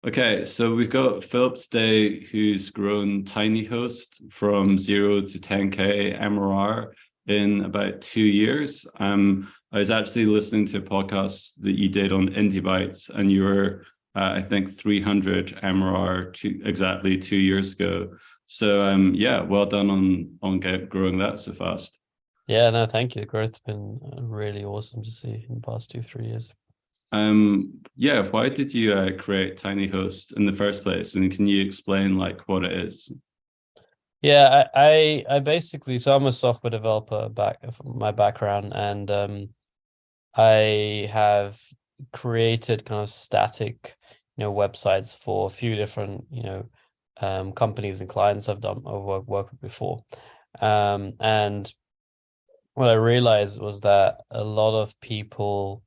Okay, so we've got Philip today who's grown TinyHost from 0 to 10K MRR in about 2 years. I was actually listening to a podcast that you did on Indie Bytes, and you were, I think, 300 MRR exactly 2 years ago. So yeah, well done on growing that so fast. Yeah, no, thank you. The growth's been really awesome to see in the past 3 years. Yeah, why did you create TinyHost in the first place? And can you explain like what it is? Yeah, I basically, so I'm a software developer from my background, and I have created kind of static, websites for a few different, companies and clients I've worked with before. And what I realized was that a lot of people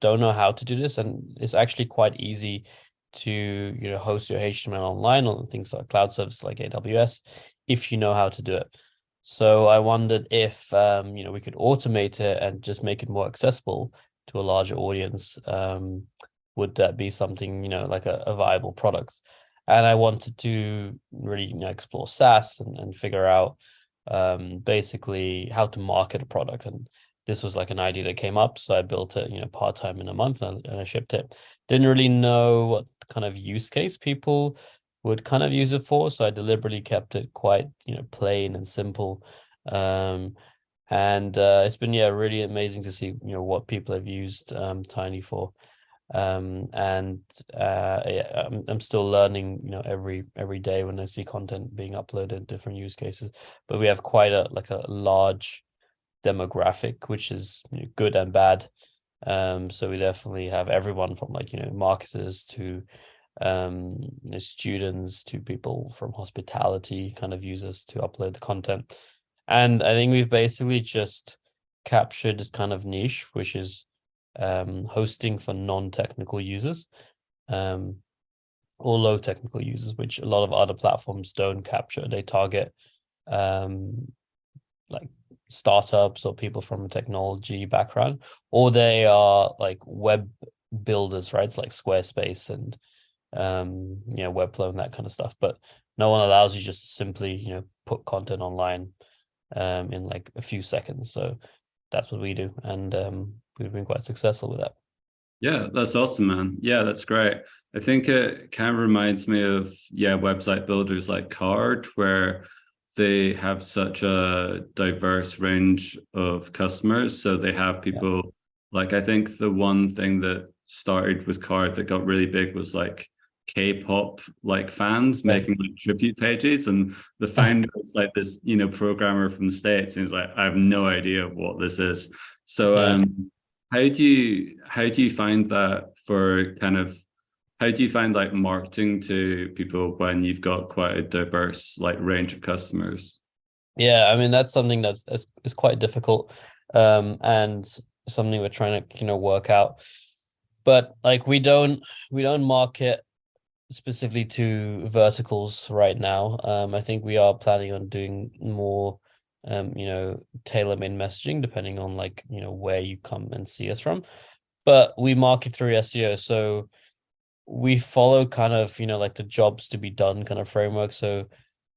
don't know how to do this, and it's actually quite easy to host your HTML online on things like cloud services like AWS if you know how to do it. So I wondered if we could automate it and just make it more accessible to a larger audience. Would that be something like a viable product? And I wanted to really explore SaaS and figure out basically how to market a product. And this was like an idea that came up, so I built it part-time in a month, and I shipped it. Didn't really know what kind of use case people would kind of use it for, so I deliberately kept it quite plain and simple. And It's been really amazing to see what people have used Tiny for. And Yeah, I'm still learning every day when I see content being uploaded, different use cases. But we have quite a large demographic, which is good and bad. So we definitely have everyone from marketers to students to people from hospitality kind of users to upload the content. And I think we've basically just captured this kind of niche, which is hosting for non-technical users, or low technical users, which a lot of other platforms don't capture. They target like startups or people from a technology background, or they are like web builders, right? It's like Squarespace and Webflow and that kind of stuff. But no one allows you just to simply put content online in like a few seconds. So that's what we do, and we've been quite successful with that. Yeah, that's awesome, man. Yeah, that's great. I think it kind of reminds me of, yeah, website builders like Card, where they have such a diverse range of customers. So they have Yeah. people like, I think the one thing that started with Card that got really big was like K-pop like fans Okay. making like tribute pages. And the founder is like this, programmer from the States. And he's like, I have no idea what this is. So Yeah. how do you find that for kind of how do you find like marketing to people when you've got quite a diverse like range of customers? Yeah, I mean that's something that's is quite difficult, and something we're trying to work out. But like we don't market specifically to verticals right now. I think we are planning on doing more, tailor-made messaging depending on like where you come and see us from. But we market through SEO, so we follow kind of like the jobs to be done kind of framework. So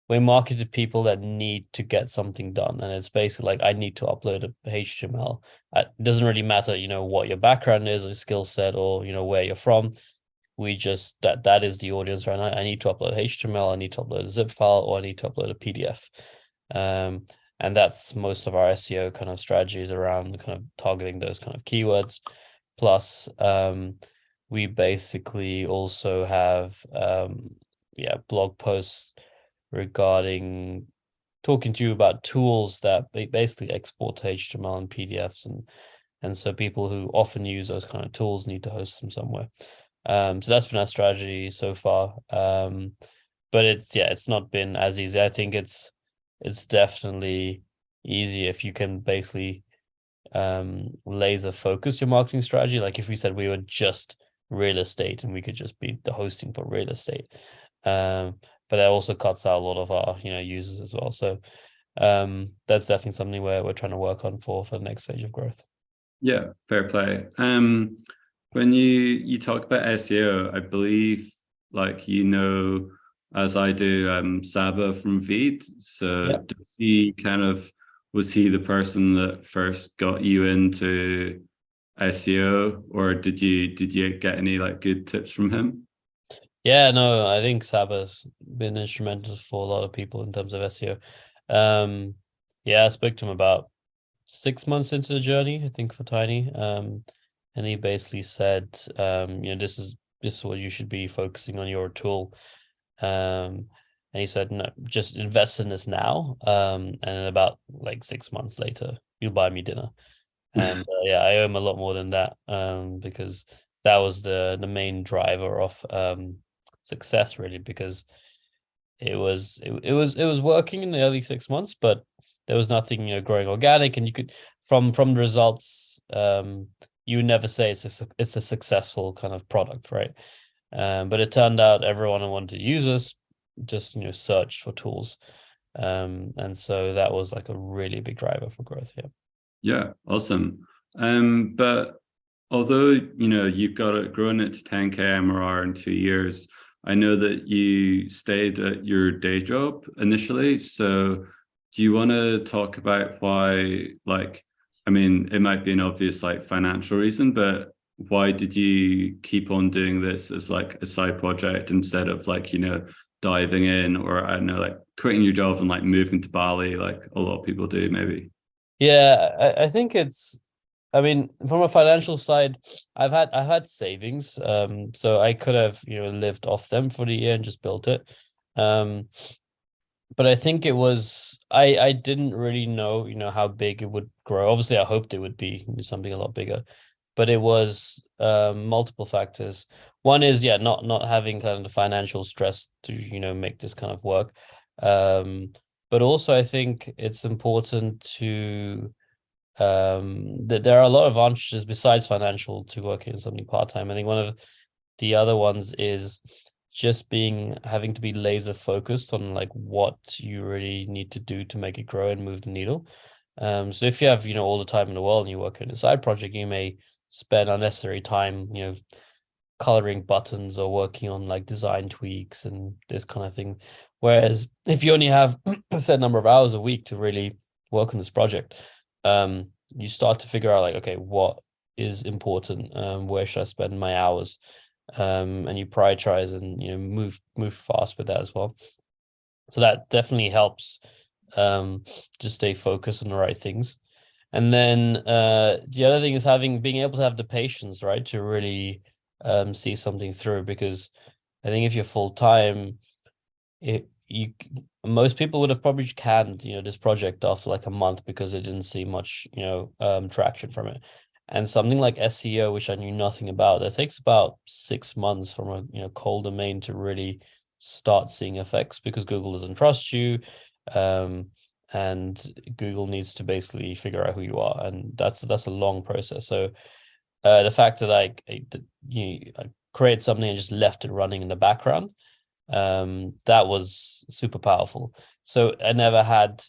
we market to people that need to get something done, and it's basically like I need to upload a HTML. It doesn't really matter what your background is or skill set or where you're from. We just that is the audience right now. I need to upload HTML, I need to upload a zip file, or I need to upload a PDF. And that's most of our SEO kind of strategies around kind of targeting those kind of keywords. Plus we basically also have blog posts regarding talking to you about tools that basically export to HTML and PDFs, and so people who often use those kind of tools need to host them somewhere. So that's been our strategy so far. But it's not been as easy. I think it's definitely easy if you can basically laser focus your marketing strategy. Like if we said we were just real estate and we could just be the hosting for real estate. But that also cuts out a lot of our users as well. So that's definitely something where we're trying to work on for the next stage of growth. Yeah, fair play. When you talk about SEO, I believe like, as I do, Sabba from Veed. So Yeah. does he kind of, was he the person that first got you into SEO, or did you get any like good tips from him? Yeah, no, I think Sabba's been instrumental for a lot of people in terms of SEO. Yeah, I spoke to him about 6 months into the journey, I think, for Tiny. And he basically said, this is what you should be focusing on your tool. And he said, no, just invest in this now. And in about like 6 months later, you'll buy me dinner. And yeah, I owe him a lot more than that, because that was the main driver of success, really, because it was working in the early 6 months, but there was nothing, growing organic, and you could, from the results, you would never say it's a successful kind of product, right? But it turned out everyone who wanted to use us just searched for tools, and so that was like a really big driver for growth. Yeah. Yeah, awesome. But although you've got it grown it to 10K MRR in 2 years, I know that you stayed at your day job initially. So do you want to talk about why, like, I mean, it might be an obvious like financial reason, but why did you keep on doing this as like a side project instead of like, diving in, or I don't know, like quitting your job and like moving to Bali, like a lot of people do maybe? Yeah, I think I mean, from a financial side, I've had savings, so I could have lived off them for the year and just built it. Um, but I think it was I didn't really know how big it would grow. Obviously, I hoped it would be something a lot bigger, but it was multiple factors. One is, yeah, not having kind of the financial stress to make this kind of work. Um, but also I think it's important to that there are a lot of advantages besides financial to working in something part-time. I think one of the other ones is just having to be laser focused on like what you really need to do to make it grow and move the needle. So if you have all the time in the world and you work in a side project, you may spend unnecessary time coloring buttons or working on like design tweaks and this kind of thing. Whereas if you only have a set number of hours a week to really work on this project, you start to figure out like, okay, what is important? Where should I spend my hours? And you prioritize and move fast with that as well. So that definitely helps just stay focused on the right things. And then the other thing is being able to have the patience, right, to really see something through. Because I think if you're full time, most people would have probably canned this project after like a month because they didn't see much traction from it. And something like SEO, which I knew nothing about, it takes about 6 months from a cold domain to really start seeing effects, because Google doesn't trust you, and Google needs to basically figure out who you are, and that's a long process. So the fact that I create something and just left it running in the background, that was super powerful. So I never had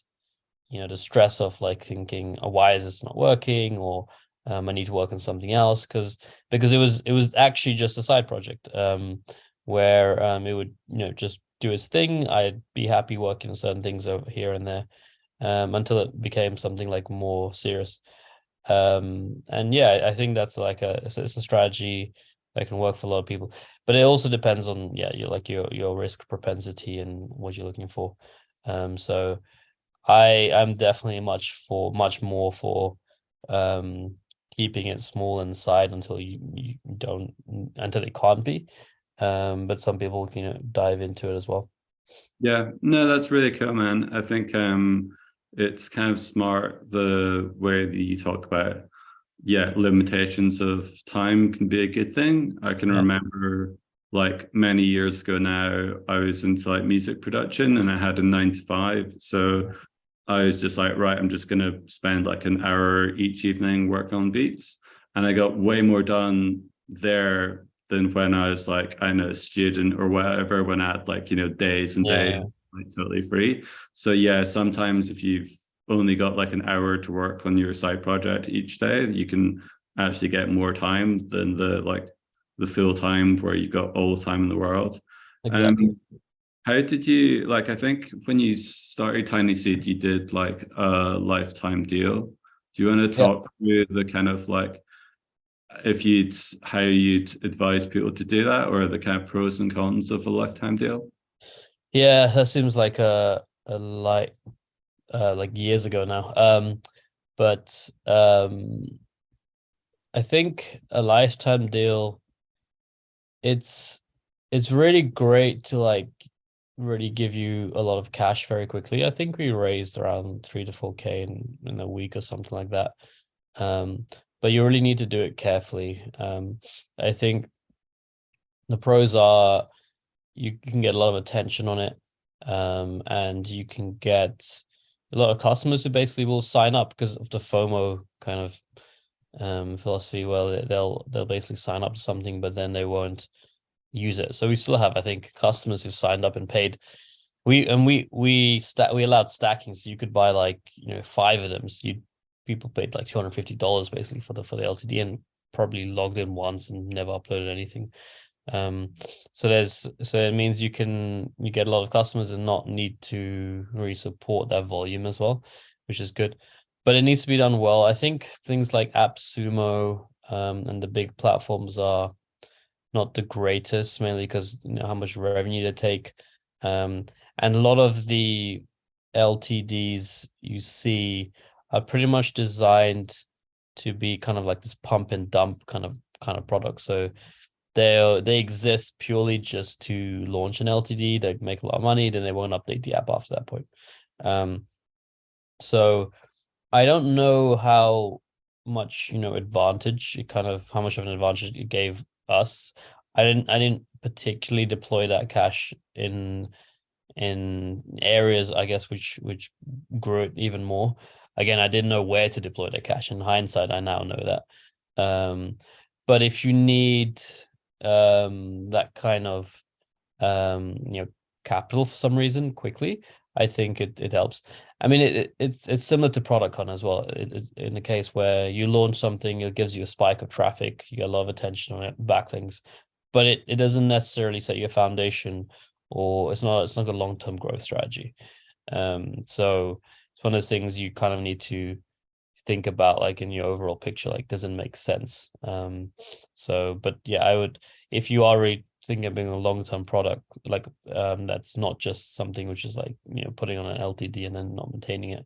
the stress of like thinking, oh, why is this not working, or I need to work on something else, because it was actually just a side project, where it would just do its thing. I'd be happy working on certain things over here and there, until it became something like more serious. And yeah, I think that's like it's a strategy that can work for a lot of people, but it also depends on your risk propensity and what you're looking for. So I'm definitely much more for keeping it small inside until you don't until it can't be. But some people dive into it as well. Yeah, no, that's really cool, man. I think it's kind of smart the way that you talk about, yeah, limitations of time can be a good thing. I can Yeah. remember like many years ago now, I was into like music production and I had a 9 to 5. So I was just like, right, I'm just gonna spend like an hour each evening working on beats. And I got way more done there than when I was like, I know, a student or whatever, when I had like, days and days Yeah. like totally free. So yeah, sometimes if you've only got like an hour to work on your side project each day, you can actually get more time than the full time where you've got all the time in the world. exactly. How did you like? I think when you started Tiny Seed, you did like a lifetime deal. Do you want to Yeah. talk through the kind of like if you'd how you'd advise people to do that, or the kind of pros and cons of a lifetime deal? Yeah, that seems like a like years ago now. But I think a lifetime deal, it's it's really great to like really give you a lot of cash very quickly. I think we raised around 3 to 4K in a week or something like that. Um, but you really need to do it carefully. I think the pros are you can get a lot of attention on it, and you can get a lot of customers who basically will sign up because of the FOMO kind of philosophy. Well, they'll basically sign up to something, but then they won't use it. So we still have, I think, customers who signed up and paid. We allowed stacking, so you could buy like 5 of them. So people paid like $250 basically for the LTD and probably logged in once and never uploaded anything. So it means you get a lot of customers and not need to really support that volume as well, which is good. But it needs to be done well. I think things like AppSumo and the big platforms are not the greatest, mainly because how much revenue they take. And a lot of the LTDs you see are pretty much designed to be kind of like this pump and dump kind of product. So they exist purely just to launch an LTD. They make a lot of money, then they won't update the app after that point. So I don't know how much advantage it kind of how much of an advantage it gave us. I didn't particularly deploy that cash in areas, I guess, which grew it even more. Again, I didn't know where to deploy the cash. In hindsight, I now know that. But if you need that kind of capital for some reason quickly, I think it helps. I mean, it's similar to ProductCon as well. It's in the case where you launch something, it gives you a spike of traffic, you get a lot of attention on it, backlinks, but it doesn't necessarily set your foundation, or it's not a long-term growth strategy. So it's one of those things you kind of need to think about, like in your overall picture, like doesn't make sense. But yeah, I would, if you are really thinking of being a long-term product, like that's not just something which is like putting on an LTD and then not maintaining it,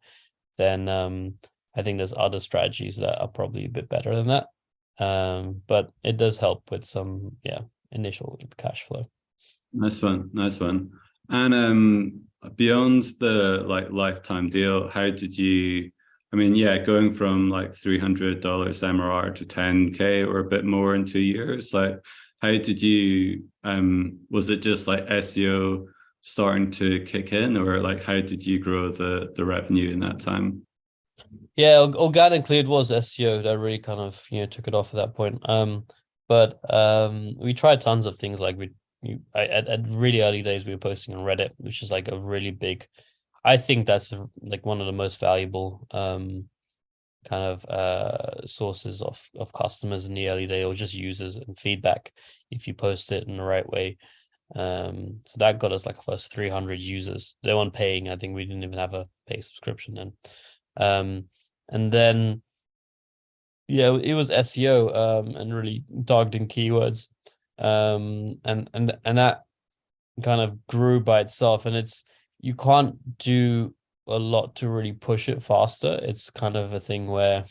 then I think there's other strategies that are probably a bit better than that. But it does help with some initial cash flow. Nice one, nice one. And beyond the like lifetime deal, how did you? I mean, yeah, going from like $300 MRR to 10K or a bit more in 2 years, like how did you? Was it just like SEO starting to kick in, or like how did you grow the revenue in that time? Yeah, organically it was SEO that really kind of took it off at that point. But we tried tons of things. Like at really early days we were posting on Reddit, which is like a really big. I think that's like one of the most valuable kind of sources of customers in the early day, or just users and feedback if you post it in the right way. So that got us like our first 300 users. They weren't paying. I think we didn't even have a pay subscription then. And then it was SEO and really targeting keywords. And that kind of grew by itself, and you can't do a lot to really push it faster. It's kind of a thing where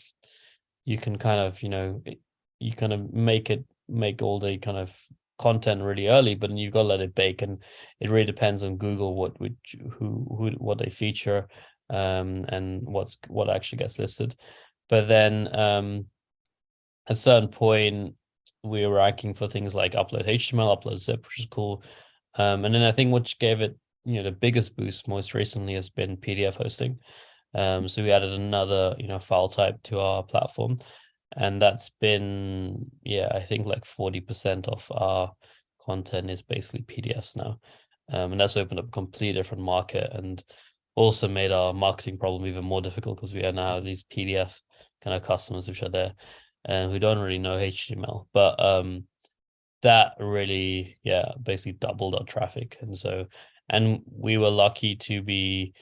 you can kind of you kind of make all the kind of content really early, but then you've got to let it bake, and it really depends on Google what they feature, and what actually gets listed. But then at a certain point we were ranking for things like upload HTML, upload zip, which is cool. And then I think what gave it the biggest boost most recently has been PDF hosting. So we added another file type to our platform, and that's been I think like 40% of our content is basically PDFs now. And that's opened up a completely different market, and also made our marketing problem even more difficult, because we are now these PDF kind of customers which are there and who don't really know HTML. But that really, basically doubled our traffic. And we were lucky to be,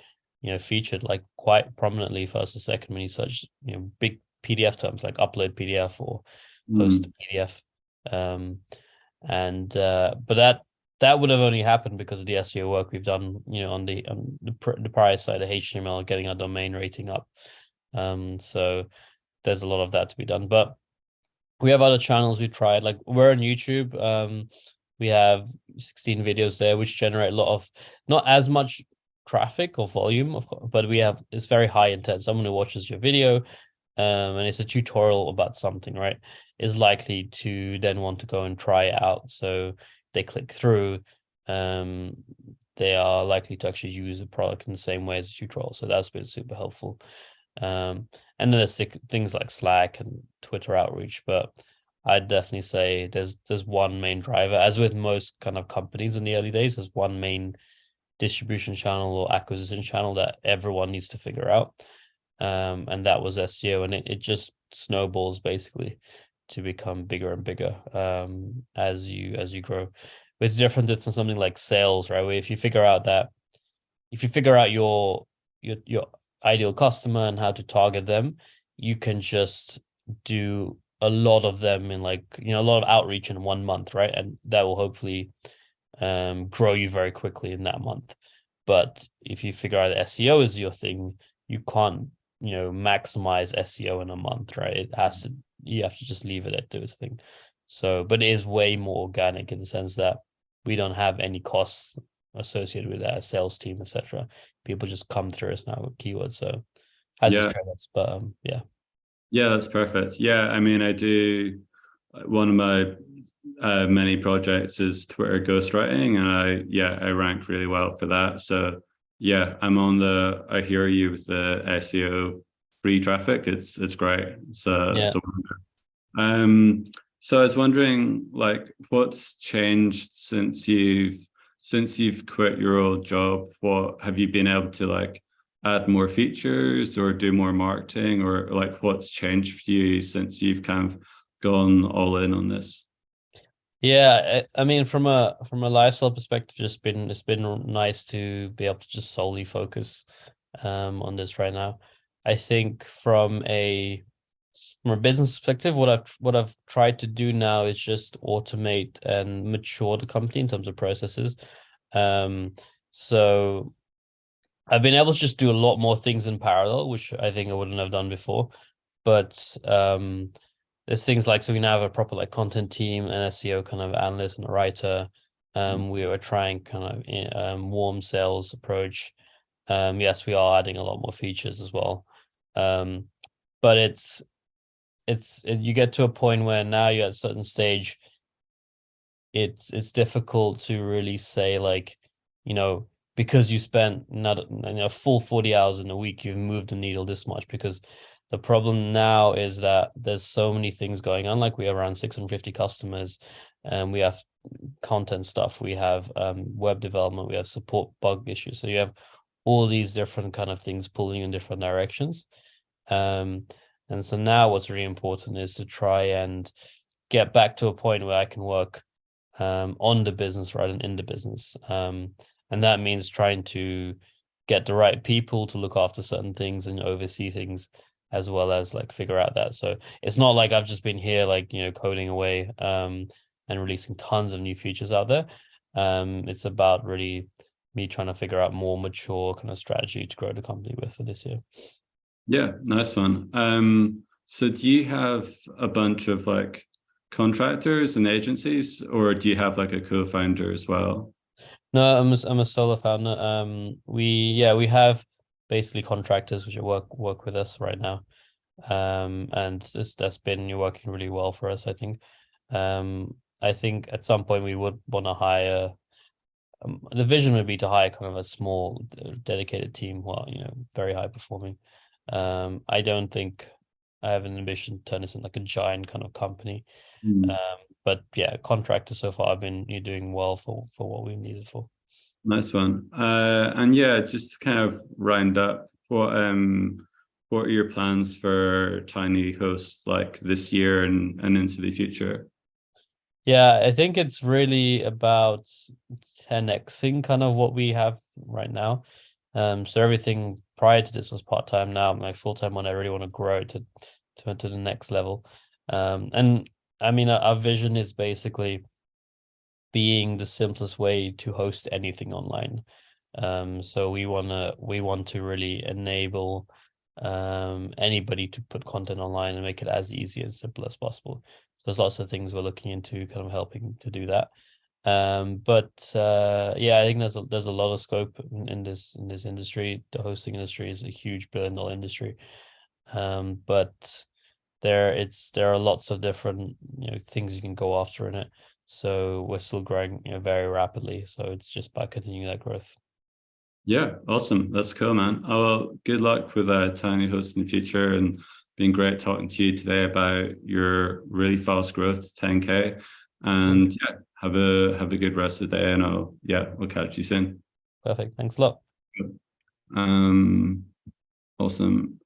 featured like quite prominently first or second when you search, big PDF terms like upload PDF or post PDF. But that would have only happened because of the SEO work we've done, on the prior side of HTML, getting our domain rating up. So there's a lot of that to be done. But we have other channels we tried. Like we're on YouTube. We have 16 videos there, which generate a lot of, not as much traffic or volume, of course, but it's very high intent. Someone who watches your video, and it's a tutorial about something, right, is likely to then want to go and try it out. So they click through, they are likely to actually use the product in the same way as a tutorial. So that's been super helpful. And then there's things like Slack and Twitter outreach, but I'd definitely say there's one main driver. As with most kind of companies in the early days, there's one main distribution channel or acquisition channel that everyone needs to figure out. And that was SEO, and it just snowballs basically to become bigger and bigger as you grow. But it's different than something like sales, right? Where if you figure out your ideal customer and how to target them, you can just do a lot of them in a lot of outreach in 1 month, right? And that will hopefully grow you very quickly in that month. But if you figure out that SEO is your thing, you can't maximize SEO in a month, right? You have to just leave it at do its thing. So, but it is way more organic in the sense that we don't have any costs associated with that, sales team, etc. People just come through us now with keywords. So has its trade-offs, but yeah. Yeah, that's perfect. Yeah, I mean, I do, one of my many projects is Twitter ghostwriting, and I rank really well for that. So yeah, I hear you with the SEO free traffic. It's great. So I was wondering, like, what's changed since you've quit your old job? What have you been able to like add more features or do more marketing, or like what's changed for you since you've kind of gone all in on this? Yeah, I mean, from a lifestyle perspective, it's been nice to be able to just solely focus on this right now. I think from a business perspective, what I've tried to do now is just automate and mature the company in terms of processes. So I've been able to just do a lot more things in parallel, which I think I wouldn't have done before. But there's things like, so we now have a proper like content team, an SEO kind of analyst and a writer. We are trying kind of warm sales approach. Yes, we are adding a lot more features as well. But you get to a point where now you're at a certain stage, it's difficult to really say like, because you spent not a full 40 hours in a week, you've moved the needle this much. Because the problem now is that there's so many things going on. Like we have around 650 customers, and we have content stuff, we have web development, we have support bug issues. So you have all these different kind of things pulling in different directions. And so now what's really important is to try and get back to a point where I can work on the business rather than in the business. And that means trying to get the right people to look after certain things and oversee things, as well as like figure out that. So it's not like I've just been here like, coding away and releasing tons of new features out there. It's about really me trying to figure out more mature kind of strategy to grow the company with for this year. Yeah, nice one. So do you have a bunch of like contractors and agencies, or do you have like a co-founder as well? No, I'm a solo founder. We have basically contractors which work with us right now. And that's been working really well for us, I think. I think at some point we would want to hire. The vision would be to hire kind of a small, dedicated team who are, very high performing. I don't think I have an ambition to turn this into like a giant kind of company. But yeah, contractors so far have been doing well for what we needed for. Nice one. And yeah, just to kind of round up, what are your plans for Tiny Host like this year and into the future? Yeah, I think it's really about 10xing kind of what we have right now. So everything prior to this was part-time. Now I'm like full-time when I really want to grow to the next level. And I mean, our vision is basically being the simplest way to host anything online. So we want to really enable anybody to put content online and make it as easy and simple as possible. So there's lots of things we're looking into, kind of helping to do that. But yeah, I think there's a lot of scope in this industry. The hosting industry is a huge billion-dollar industry. But there are lots of different things you can go after in it. So we're still growing very rapidly. So it's just about continuing that growth. Yeah, awesome. That's cool, man. Oh, well, good luck with Tiny Host in the future, and been great talking to you today about your really fast growth to 10K. And yeah, have a good rest of the day, and we'll catch you soon. Perfect. Thanks a lot. Um, awesome.